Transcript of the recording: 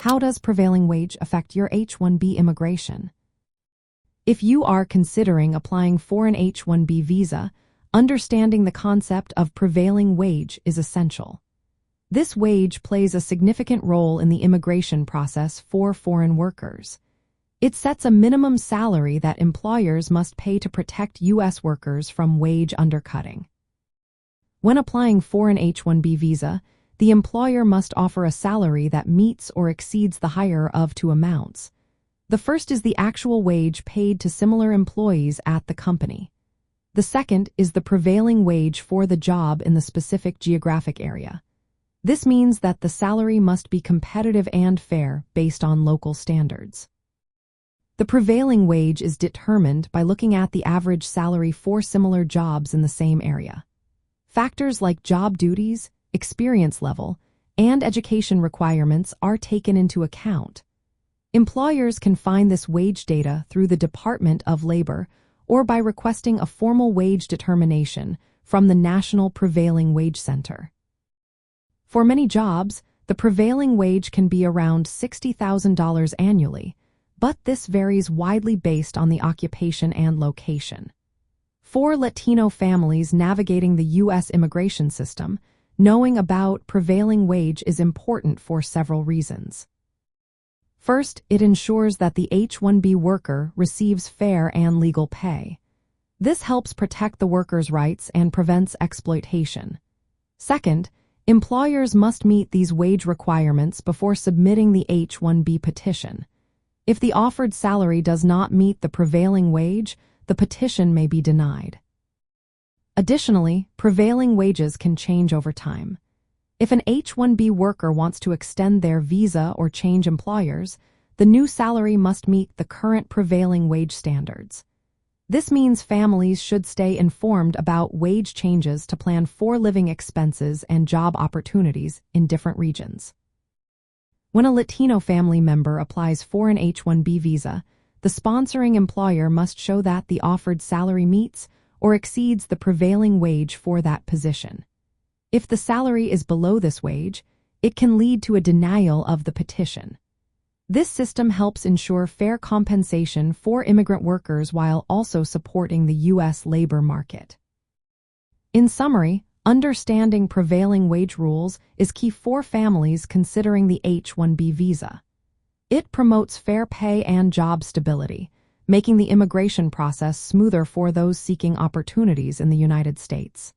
How does prevailing wage affect your H-1B immigration? If you are considering applying for an H-1B visa, understanding the concept of prevailing wage is essential. This wage plays a significant role in the immigration process for foreign workers. It sets a minimum salary that employers must pay to protect U.S. workers from wage undercutting. When applying for an H-1B visa, the employer must offer a salary that meets or exceeds the higher of two amounts. The first is the actual wage paid to similar employees at the company. The second is the prevailing wage for the job in the specific geographic area. This means that the salary must be competitive and fair based on local standards. The prevailing wage is determined by looking at the average salary for similar jobs in the same area. Factors like job duties, experience level, and education requirements are taken into account. Employers can find this wage data through the Department of Labor or by requesting a formal wage determination from the National Prevailing Wage Center. For many jobs, the prevailing wage can be around $60,000 annually, but this varies widely based on the occupation and location. For Latino families navigating the U.S. immigration system, knowing about prevailing wage is important for several reasons. First, it ensures that the H-1B worker receives fair and legal pay. This helps protect the worker's rights and prevents exploitation. Second, employers must meet these wage requirements before submitting the H-1B petition. If the offered salary does not meet the prevailing wage, the petition may be denied. Additionally, prevailing wages can change over time. If an H-1B worker wants to extend their visa or change employers, the new salary must meet the current prevailing wage standards. This means families should stay informed about wage changes to plan for living expenses and job opportunities in different regions. When a Latino family member applies for an H-1B visa, the sponsoring employer must show that the offered salary meets or exceeds the prevailing wage for that position. If the salary is below this wage, it can lead to a denial of the petition. This system helps ensure fair compensation for immigrant workers while also supporting the U.S. labor market. In summary, understanding prevailing wage rules is key for families considering the H-1B visa. It promotes fair pay and job stability, making the immigration process smoother for those seeking opportunities in the United States.